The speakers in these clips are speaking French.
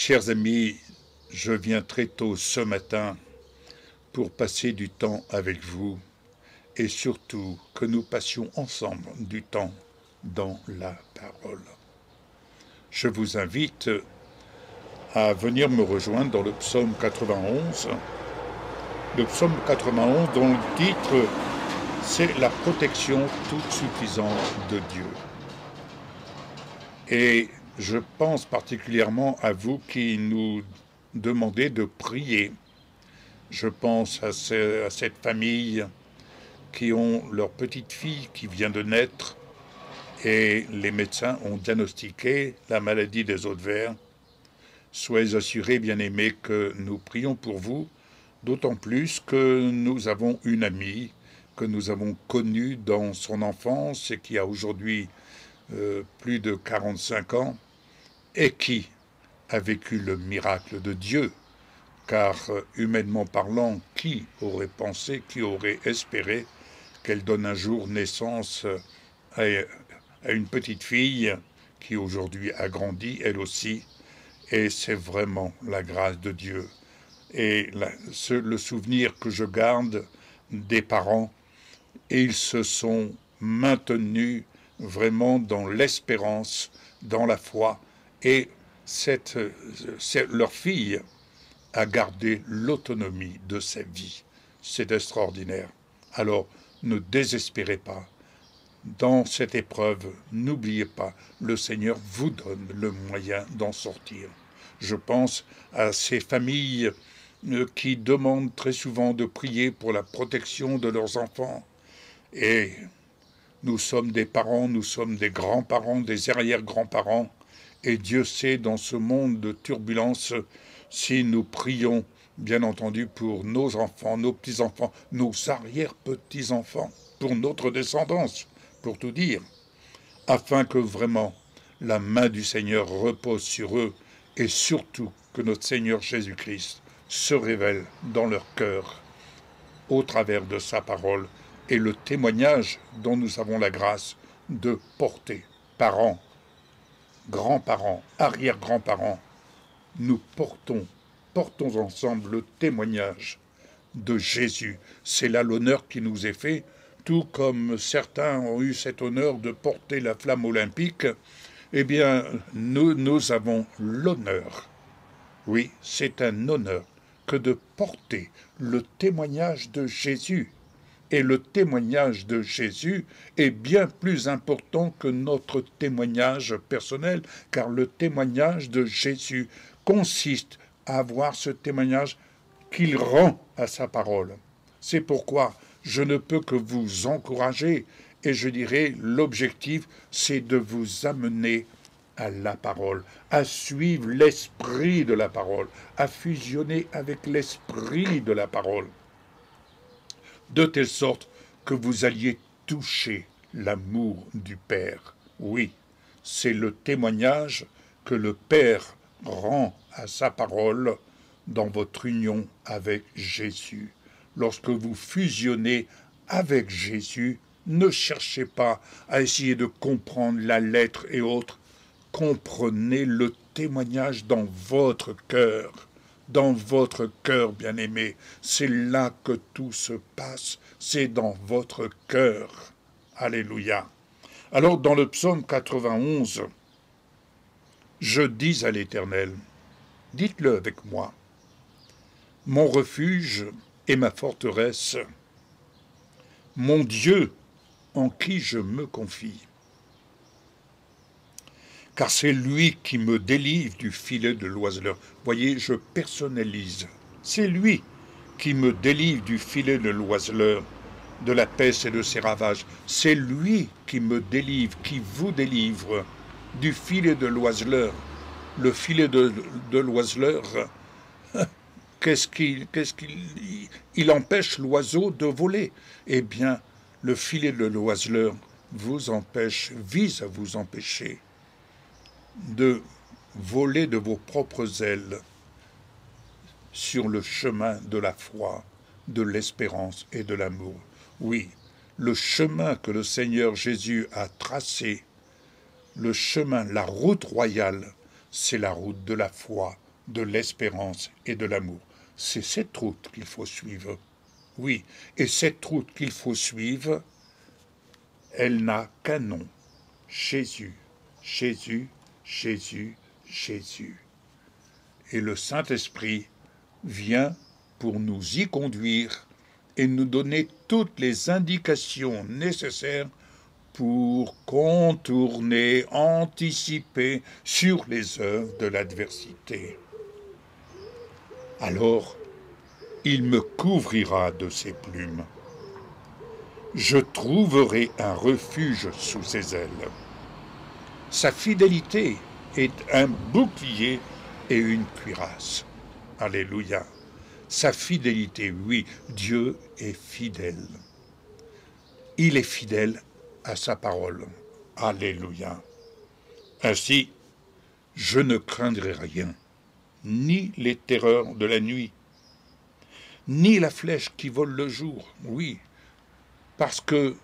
Chers amis, je viens très tôt ce matin pour passer du temps avec vous et surtout que nous passions ensemble du temps dans la parole. Je vous invite à venir me rejoindre dans le psaume 91. Le psaume 91 dont le titre c'est la protection toute suffisante de Dieu. Et je pense particulièrement à vous qui nous demandez de prier. Je pense à cette famille qui ont leur petite fille qui vient de naître et les médecins ont diagnostiqué la maladie des os de verre. Soyez assurés, bien-aimés, que nous prions pour vous, d'autant plus que nous avons une amie que nous avons connue dans son enfance et qui a aujourd'hui plus de 45 ans et qui a vécu le miracle de Dieu. Car humainement parlant, qui aurait pensé, qui aurait espéré qu'elle donne un jour naissance à une petite fille qui aujourd'hui a grandi, elle aussi, et c'est vraiment la grâce de Dieu. Et le souvenir que je garde des parents, et ils se sont maintenus vraiment dans l'espérance, dans la foi, et leur fille a gardé l'autonomie de sa vie. C'est extraordinaire. Alors, ne désespérez pas. Dans cette épreuve, n'oubliez pas, le Seigneur vous donne le moyen d'en sortir. Je pense à ces familles qui demandent très souvent de prier pour la protection de leurs enfants. Et nous sommes des parents, nous sommes des grands-parents, des arrière-grands-parents. Et Dieu sait, dans ce monde de turbulence, si nous prions, bien entendu, pour nos enfants, nos petits-enfants, nos arrière-petits-enfants, pour notre descendance, pour tout dire, afin que vraiment la main du Seigneur repose sur eux et surtout que notre Seigneur Jésus-Christ se révèle dans leur cœur au travers de sa parole et le témoignage dont nous avons la grâce de porter, parents, grands-parents, arrière-grands-parents, nous portons ensemble le témoignage de Jésus. C'est là l'honneur qui nous est fait, tout comme certains ont eu cet honneur de porter la flamme olympique, eh bien, nous avons l'honneur, oui, c'est un honneur, que de porter le témoignage de Jésus. Et le témoignage de Jésus est bien plus important que notre témoignage personnel, car le témoignage de Jésus consiste à avoir ce témoignage qu'il rend à sa parole. C'est pourquoi je ne peux que vous encourager, et je dirais l'objectif, c'est de vous amener à la parole, à suivre l'esprit de la parole, à fusionner avec l'esprit de la parole, de telle sorte que vous alliez toucher l'amour du Père. Oui, c'est le témoignage que le Père rend à sa parole dans votre union avec Jésus. Lorsque vous fusionnez avec Jésus, ne cherchez pas à essayer de comprendre la lettre et autres. Comprenez le témoignage dans votre cœur. Dans votre cœur, bien-aimé, c'est là que tout se passe, c'est dans votre cœur. Alléluia. Alors, dans le psaume 91, je dis à l'Éternel, dites-le avec moi, mon refuge et ma forteresse, mon Dieu en qui je me confie. Car c'est lui qui me délivre du filet de l'oiseleur. Voyez, je personnalise. C'est lui qui me délivre du filet de l'oiseleur, de la peste et de ses ravages. C'est lui qui me délivre, qui vous délivre du filet de l'oiseleur. Le filet de l'oiseleur, qu'est-ce qu'il empêche l'oiseau de voler? Eh bien, le filet de l'oiseleur vise à vous empêcher de voler de vos propres ailes sur le chemin de la foi, de l'espérance et de l'amour. Oui, le chemin que le Seigneur Jésus a tracé, le chemin, la route royale, c'est la route de la foi, de l'espérance et de l'amour. C'est cette route qu'il faut suivre. Oui, et cette route qu'il faut suivre, elle n'a qu'un nom. Jésus, Jésus, Jésus, Jésus. Et le Saint-Esprit vient pour nous y conduire et nous donner toutes les indications nécessaires pour contourner, anticiper sur les œuvres de l'adversité. Alors, il me couvrira de ses plumes. Je trouverai un refuge sous ses ailes. Sa fidélité est un bouclier et une cuirasse. Alléluia. Sa fidélité, oui, Dieu est fidèle. Il est fidèle à sa parole. Alléluia. Ainsi, je ne craindrai rien, ni les terreurs de la nuit, ni la flèche qui vole le jour, oui, parce que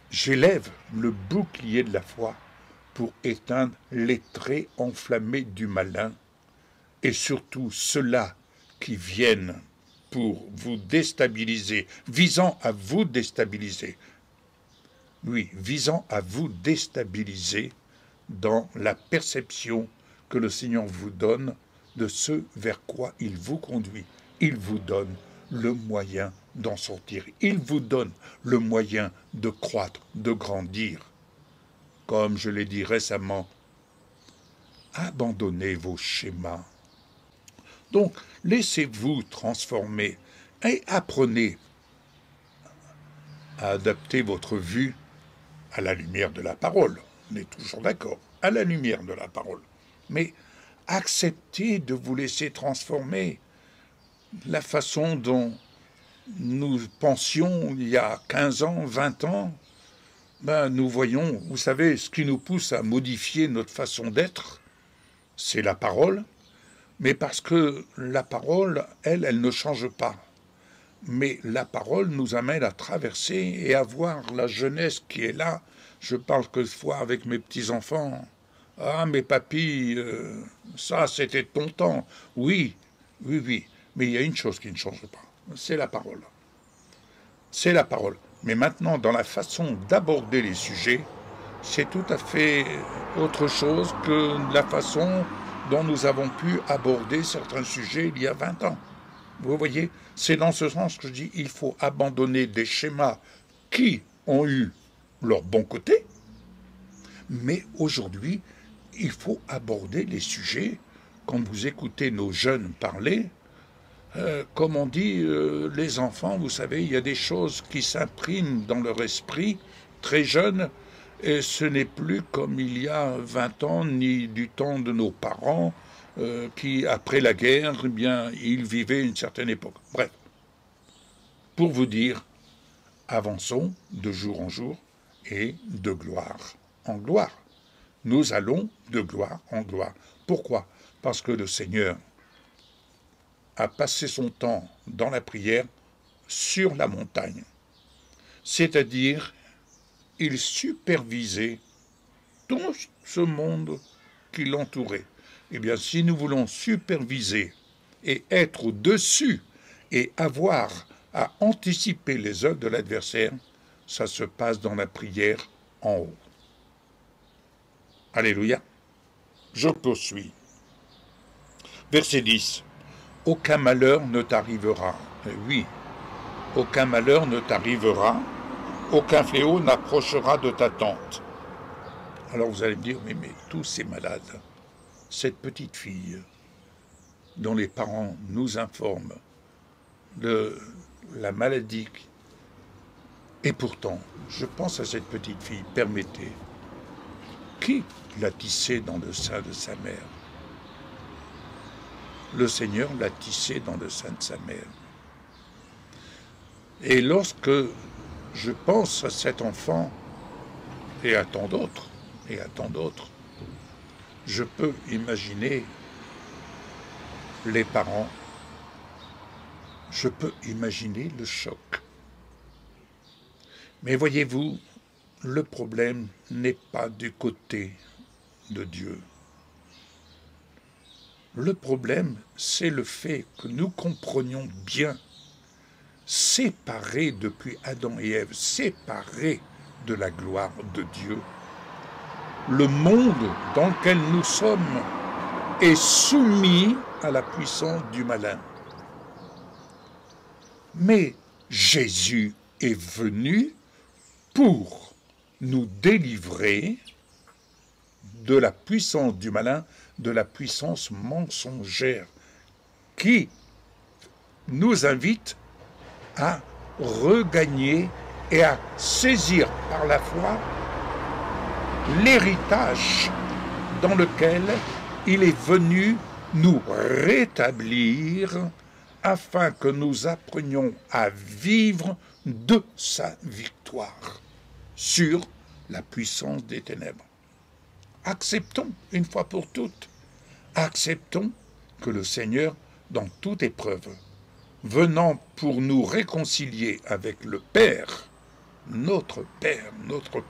j'élève le bouclier de la foi pour éteindre les traits enflammés du malin, et surtout ceux-là qui viennent pour vous déstabiliser, visant à vous déstabiliser. Oui, visant à vous déstabiliser dans la perception que le Seigneur vous donne de ce vers quoi il vous conduit. Il vous donne le moyen d'en sortir. Il vous donne le moyen de croître, de grandir. Comme je l'ai dit récemment, abandonnez vos schémas. Donc, laissez-vous transformer et apprenez à adapter votre vue à la lumière de la parole. On est toujours d'accord, à la lumière de la parole. Mais acceptez de vous laisser transformer. La façon dont nous pensions il y a 15 ans, 20 ans, nous voyons, vous savez, ce qui nous pousse à modifier notre façon d'être, c'est la parole, mais parce que la parole, elle ne change pas. Mais la parole nous amène à traverser et à voir la jeunesse qui est là. Je parle quelquefois avec mes petits-enfants. « Ah, mais papy, ça, c'était ton temps. » Oui, oui, oui. Mais il y a une chose qui ne change pas. C'est la parole. C'est la parole. Mais maintenant, dans la façon d'aborder les sujets, c'est tout à fait autre chose que la façon dont nous avons pu aborder certains sujets il y a 20 ans. Vous voyez, c'est dans ce sens que je dis il faut abandonner des schémas qui ont eu leur bon côté, mais aujourd'hui, il faut aborder les sujets. Quand vous écoutez nos jeunes parler, comme on dit, les enfants, vous savez, il y a des choses qui s'impriment dans leur esprit très jeunes, et ce n'est plus comme il y a 20 ans, ni du temps de nos parents, qui, après la guerre, eh bien, ils vivaient une certaine époque. Bref, pour vous dire, avançons de jour en jour et de gloire en gloire. Nous allons de gloire en gloire. Pourquoi? Parce que le Seigneur a passé son temps dans la prière sur la montagne. C'est-à-dire, il supervisait tout ce monde qui l'entourait. Eh bien, si nous voulons superviser et être au-dessus et avoir à anticiper les œuvres de l'adversaire, ça se passe dans la prière en haut. Alléluia. Je poursuis. Verset 10. Aucun malheur ne t'arrivera. Oui, aucun malheur ne t'arrivera, aucun fléau n'approchera de ta tente. Alors vous allez me dire, mais tous ces malades, cette petite fille dont les parents nous informent de la maladie, et pourtant, je pense à cette petite fille, permettez, qui l'a tissée dans le sein de sa mère? Le Seigneur l'a tissée dans le sein de sa mère. Et lorsque je pense à cet enfant, et à tant d'autres, je peux imaginer les parents, je peux imaginer le choc. Mais voyez-vous, le problème n'est pas du côté de Dieu. Le problème, c'est le fait que nous comprenions bien, séparés depuis Adam et Ève, séparés de la gloire de Dieu, le monde dans lequel nous sommes est soumis à la puissance du malin. Mais Jésus est venu pour nous délivrer de la puissance du malin, de la puissance mensongère, qui nous invite à regagner et à saisir par la foi l'héritage dans lequel il est venu nous rétablir afin que nous apprenions à vivre de sa victoire sur la puissance des ténèbres. Acceptons une fois pour toutes, acceptons que le Seigneur, dans toute épreuve, venant pour nous réconcilier avec le Père, notre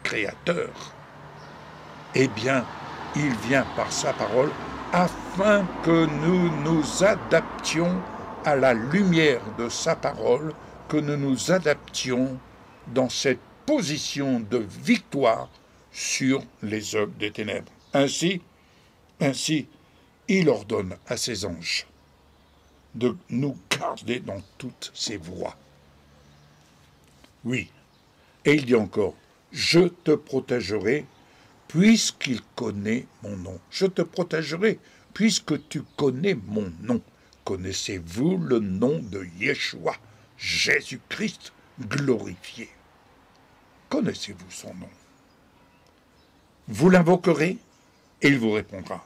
Créateur, eh bien, il vient par sa parole afin que nous nous adaptions à la lumière de sa parole, que nous nous adaptions dans cette position de victoire sur les œuvres des ténèbres. Ainsi, il ordonne à ses anges de nous garder dans toutes ses voies. Oui, et il dit encore, je te protégerai puisqu'il connaît mon nom. Je te protégerai puisque tu connais mon nom. Connaissez-vous le nom de Yeshua, Jésus-Christ glorifié? Connaissez-vous son nom? Vous l'invoquerez et il vous répondra.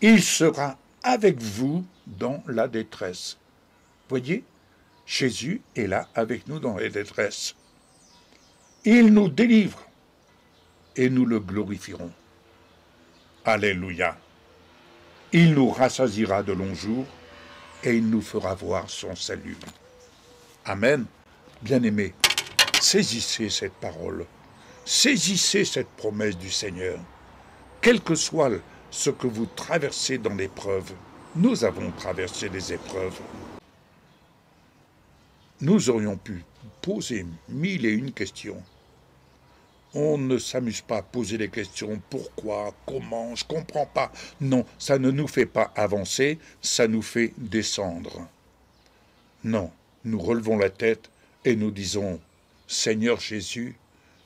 Il sera avec vous dans la détresse. Voyez, Jésus est là avec nous dans la détresse. Il nous délivre et nous le glorifierons. Alléluia. Il nous rassasiera de longs jours et il nous fera voir son salut. Amen. Bien-aimés, saisissez cette parole. Saisissez cette promesse du Seigneur. Quel que soit ce que vous traversez dans l'épreuve, nous avons traversé les épreuves. Nous aurions pu poser 1001 questions. On ne s'amuse pas à poser des questions. Pourquoi? Comment? Je ne comprends pas. Non, ça ne nous fait pas avancer, ça nous fait descendre. Non, nous relevons la tête et nous disons, Seigneur Jésus,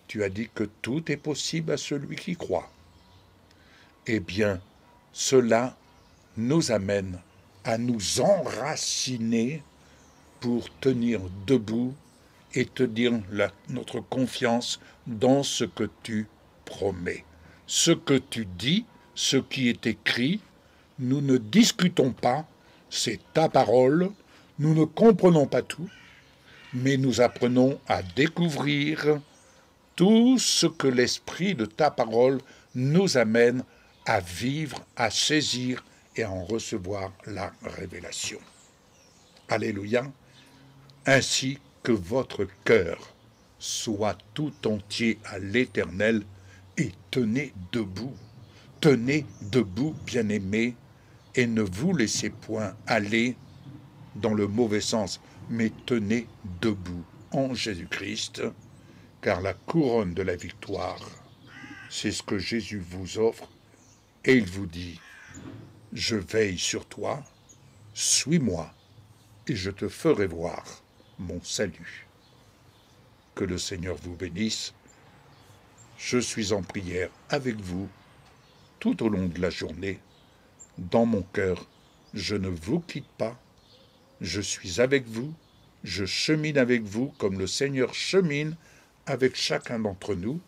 tu as dit que tout est possible à celui qui croit. Eh bien, cela nous amène à nous enraciner pour tenir debout et te dire notre confiance dans ce que tu promets. Ce que tu dis, ce qui est écrit, nous ne discutons pas, c'est ta parole, nous ne comprenons pas tout, mais nous apprenons à découvrir tout ce que l'esprit de ta parole nous amène à vivre, à saisir et à en recevoir la révélation. Alléluia. Ainsi que votre cœur soit tout entier à l'Éternel et tenez debout, bien-aimés, et ne vous laissez point aller dans le mauvais sens, mais tenez debout en Jésus-Christ, car la couronne de la victoire, c'est ce que Jésus vous offre, et il vous dit, je veille sur toi, suis-moi, et je te ferai voir mon salut. Que le Seigneur vous bénisse. Je suis en prière avec vous tout au long de la journée. Dans mon cœur, je ne vous quitte pas. Je suis avec vous. Je chemine avec vous comme le Seigneur chemine avec chacun d'entre nous.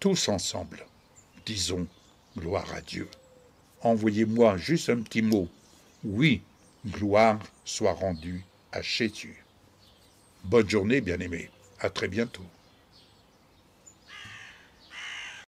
Tous ensemble, disons gloire à Dieu. Envoyez-moi juste un petit mot. Oui, gloire soit rendue à Jésus. Bonne journée, bien-aimés. À très bientôt.